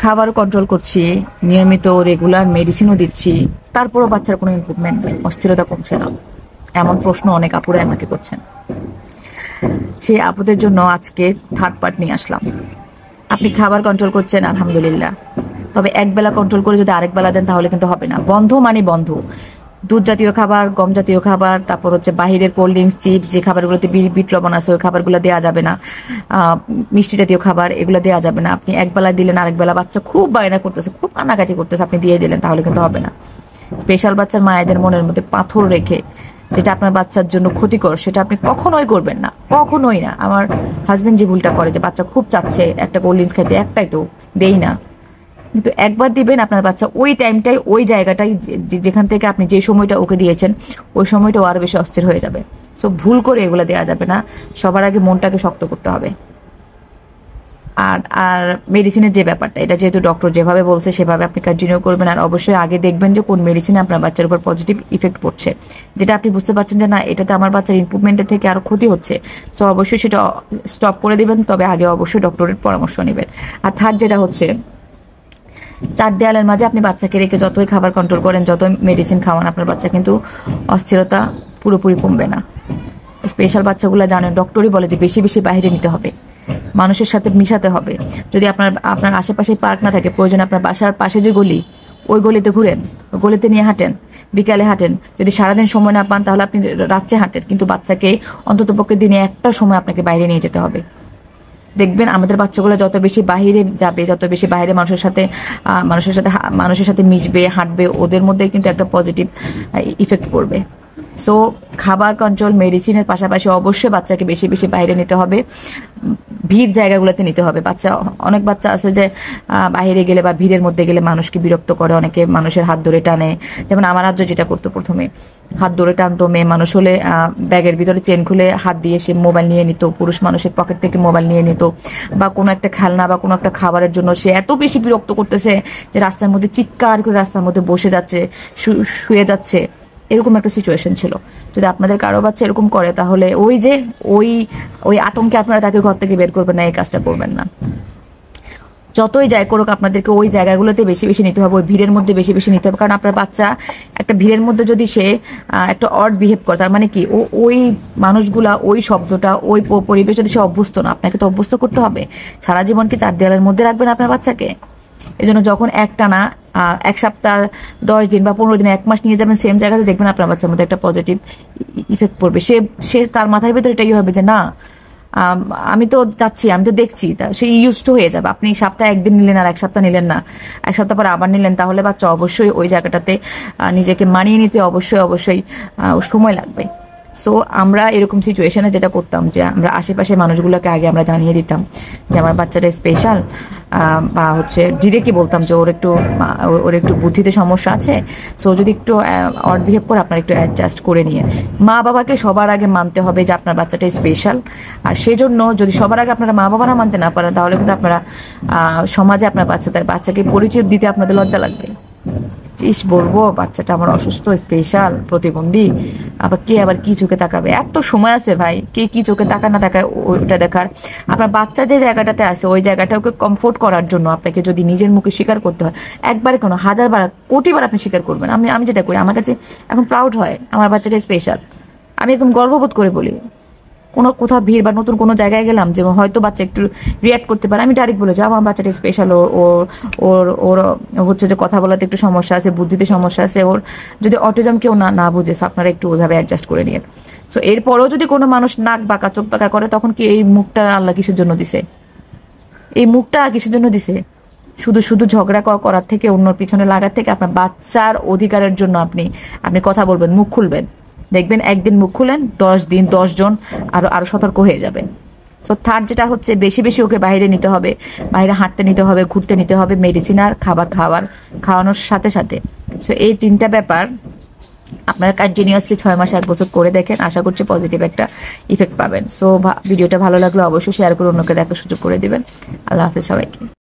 খাবার কন্ট্রোল করছি, নিয়মিত রেগুলার মেডিসিনও দিচ্ছি, তারপরও বাচ্চার কোনো ইমপ্রুভমেন্ট নেই, অস্থিরতা কমছে না। এমন প্রশ্ন অনেক আপুরাই আমাকে করছেন। সেই আপুদের জন্য আজকে থার্ড পার্ট নিয়ে আসলাম। আপনি খাবার কন্ট্রোল করছেন, আলহামদুলিল্লাহ, তবে একবেলা কন্ট্রোল করে যদি আরেক বেলা দেন তাহলে কিন্তু হবে না। বন্ধ মানে বন্ধ। দুধ জাতীয় খাবার, গম জাতীয় খাবার, তারপর হচ্ছে বাহিরের কোল্ড ড্রিঙ্কস, চিপস, যে খাবারগুলোতে বিট লবণ আছে ওই খাবারগুলো দেওয়া যাবে না। মিষ্টি জাতীয় খাবার এগুলো দেওয়া যাবে না। আপনি একবেলা দিলেন, আরেকবেলা বাচ্চা খুব বায়না করতেছে, খুব কান্নাকাটি করতেছে, আপনি দিয়ে দিলেন, তাহলে কিন্তু হবে না। স্পেশাল বাচ্চার মায়েদের মনের মধ্যে পাথর রেখে যেটা আপনার বাচ্চার জন্য ক্ষতিকর সেটা আপনি কখনোই করবেন না, কখনোই না। আমার হাজবেন্ড যে ভুলটা করে, যে বাচ্চা খুব চাচ্ছে একটা কোল্ড ড্রিঙ্কস খাইতে, একটাই তো দেই না, কিন্তু একবার দিবেন, আপনার বাচ্চা ওই টাইমটাই ওই জায়গাটাই যেখান থেকে আপনি যে সময়টা ওকে দিয়েছেন ওই সময়টাও আরো বেশি অস্থির হয়ে যাবে। সো ভুল করে এগুলো দেওয়া যাবে না। সবার আগে মনটাকে শক্ত করতে হবে। আর আর মেডিসিনের যে ব্যাপারটা, এটা যেহেতু ডক্টর যেভাবে বলছে সেভাবে আপনি কন্টিনিউ করবেন। আর অবশ্যই আগে দেখবেন যে কোন মেডিসিনে আপনার বাচ্চার উপর পজিটিভ ইফেক্ট পড়ছে, যেটা আপনি বুঝতে পারছেন যে না এটাতে আমার বাচ্চার ইমপ্রুভমেন্টের থেকে আরো ক্ষতি হচ্ছে, সো অবশ্যই সেটা স্টপ করে দিবেন। তবে আগে অবশ্যই ডক্টরের পরামর্শ নেবেন। আর থার্ড যেটা হচ্ছে, চার দেয়ালের মাঝে আপনি বাচ্চাকে রেখে যতই খাবার কন্ট্রোল করেন, যতই মেডিসিন খাওয়ান, আপনার বাচ্চা কিন্তু অস্থিরতা পুরোপুরি কমবে না। স্পেশাল বাচ্চাগুলো জানেন, ডক্টরই বলে যে বেশি বেশি বাইরে নিতে হবে, মানুষের সাথে মিশাতে হবে। যদি আপনার আশেপাশে পার্ক না থাকে, প্রয়োজন আপনার বাসার পাশে যে গলি, ওই গলিতে ঘুরেন, ওই গলিতে নিয়ে হাঁটেন, বিকালে হাঁটেন। যদি সারাদিন সময় না পান তাহলে আপনি রাত্রে হাঁটেন, কিন্তু বাচ্চাকে অন্ততপক্ষে দিনে একটা সময় আপনাকে বাইরে নিয়ে যেতে হবে। দেখবেন আমাদের বাচ্চাগুলো যত বেশি বাহিরে যাবে, যত বেশি বাইরে মানুষের সাথে মিশবে, হাঁটবে, ওদের মধ্যে কিন্তু একটা পজিটিভ ইফেক্ট পড়বে। সো খাবার কন্ট্রোল, মেডিসিনের পাশাপাশি অবশ্যই বাচ্চাকে বেশি বেশি বাইরে নিতে হবে, ভিড় জায়গাগুলোতে নিতে হবে। অনেক বাচ্চা আছে যে বাইরে গেলে বা ভিড়ের মধ্যে গেলে মানুষকে বিরক্ত করে, অনেকে মানুষের হাত ধরে টানে। যেমন আমার আজ্জু যেটা করতো, প্রথমে হাত ধরে টানতো, মেয়ে মানুষ হলে ব্যাগের ভিতরে চেন খুলে হাত দিয়ে সে মোবাইল নিয়ে নিত, পুরুষ মানুষের পকেট থেকে মোবাইল নিয়ে নিত, বা কোনো একটা খেলনা বা কোনো একটা খাবারের জন্য সে এত বেশি বিরক্ত করতেছে যে রাস্তার মধ্যে চিৎকার করে রাস্তার মধ্যে বসে যাচ্ছে, শুয়ে যাচ্ছে। এরকম একটা সিচুয়েশন ছিল। যদি আপনাদের কারো বাচ্চা এরকম করে তাহলে ওই আতঙ্কে আপনারা তাকে ঘর থেকে বের করবেন না, এই কাজটা করবেন না। যতই যাই করুক আপনাদেরকে ওই জায়গাগুলোতে বেশি বেশি নিতে হবে, ওই ভিড়ের মধ্যে বেশি বেশি নিতে হবে। কারণ আপনার বাচ্চা একটা ভিড়ের মধ্যে যদি সে একটা অড বিহেভ করে, তার মানে কি ওই মানুষগুলা, ওই শব্দটা, ওই পরিবেশ যদি সে অভ্যস্ত না, আপনাকে তো অভ্যস্ত করতে হবে। সারা জীবন কি চার দেয়ালের মধ্যে রাখবেন আপনার বাচ্চাকে? এজন্য যখন একটানা 1 সপ্তাহ, 10 দিন বা 15 দিন, 1 মাস নিয়ে যাবেন সেম জায়গাতে, দেখবেন আপনার বাচ্চার মধ্যে একটা পজিটিভ ইফেক্ট পড়বে। সে তার মাথার ভিতরে এটাই হবে যে না, আমি তো যাচ্ছি, আমি তো দেখছি, সে ইউজড হয়ে যাবে। আপনি সপ্তাহে 1 দিন নিলেন আর 1 সপ্তাহ নিলেন না, 1 সপ্তাহ পর আবার নিলেন, তাহলে বাচ্চা অবশ্যই ওই জায়গাটাতে নিজেকে মানিয়ে নিতে অবশ্যই সময় লাগবে। সো আমরা এরকম সিচুয়েশনে যেটা করতাম যে আমরা আশেপাশে মানুষগুলোকে আগে আমরা জানিয়ে দিতাম যে আমার বাচ্চাটা স্পেশাল, বা হচ্ছে ডিরেক্টলি বলতাম যে ওর একটু বুদ্ধিতে সমস্যা আছে, সো যদি একটু অড বিহেভ করে আপনারা একটু অ্যাডজাস্ট করে নিয়ে। মা বাবাকে সবার আগে মানতে হবে যে আপনার বাচ্চাটা স্পেশাল। আর সেজন্য যদি সবার আগে আপনারা মা বাবারা মানতে না পারেন তাহলে কিন্তু আপনারা সমাজে আপনার বাচ্চাকে পরিচয় দিতে আপনাদের লজ্জা লাগবে। বলবো বাচ্চাটা আমার অসুস্থ, স্পেশাল, প্রতিবন্ধী, আবার কি চোখে তাকাবে? এত সময় আছে ভাই, কে কি চোখে তাকায় না তাকায় ওটা দেখার। আপনার বাচ্চা যে জায়গাটাতে আছে ওই জায়গাটা ওকে কমফোর্ট করার জন্য আপনাকে যদি নিজের মুখে স্বীকার করতে হয়, একবারে কোনো 1000 বার, কোটি বার আপনি স্বীকার করবেন। আমি যেটা করি, আমার কাছে এখন প্রাউড হয় আমার বাচ্চাটা স্পেশাল, আমি একদম গর্ববোধ করে বলি। কোথাও ভিড় বা নতুন কোনো জায়গায় গেলাম যে হয়তো বাচ্চা একটু রিয়াক্ট করতে পারে, আমি ডাইরেক্ট বলে যে আমার বাচ্চাটা স্পেশাল, ওর হচ্ছে যে কথা বলাতে একটু সমস্যা আছে, বুদ্ধিতে সমস্যা আছে, ওর যদি অটিজম কেউ না বুঝে, আপনারা একটু ওইভাবে অ্যাডজাস্ট করে নিন। সো এরপরেও যদি কোনো মানুষ নাক বাঁকা, চোখ বাঁকা করে, তখন কি এই মুখটা আল্লাহ কিসের জন্য দিছে? এই মুখটা কিসের জন্য দিছে? শুধু ঝগড়া করার থেকে, অন্যর পিছনে লাগার থেকে আপনার বাচ্চার অধিকারের জন্য আপনি কথা বলবেন, মুখ খুলবেন। দেখবেন একদিন মুখ খুলেন, 10 দিন 10 জন আরো সতর্ক হয়ে যাবে। সো থার্ড যেটা হচ্ছে, বেশি বেশি ওকে বাইরে নিতে হবে, বাইরে হাঁটতে নিতে হবে, ঘুরতে নিতে হবে, মেডিসিন আর খাওয়ানোর সাথে সাথে। সো এই 3টা ব্যাপার আপনারা কন্টিনিউয়াসলি 6 মাস 1 বছর করে দেখেন, আশা করছি পজিটিভ একটা ইফেক্ট পাবেন। সো ভিডিওটা ভালো লাগলে অবশ্যই শেয়ার করে অন্যকে দেখার সুযোগ করে দিবেন। আল্লাহ হাফেজ সবাইকে।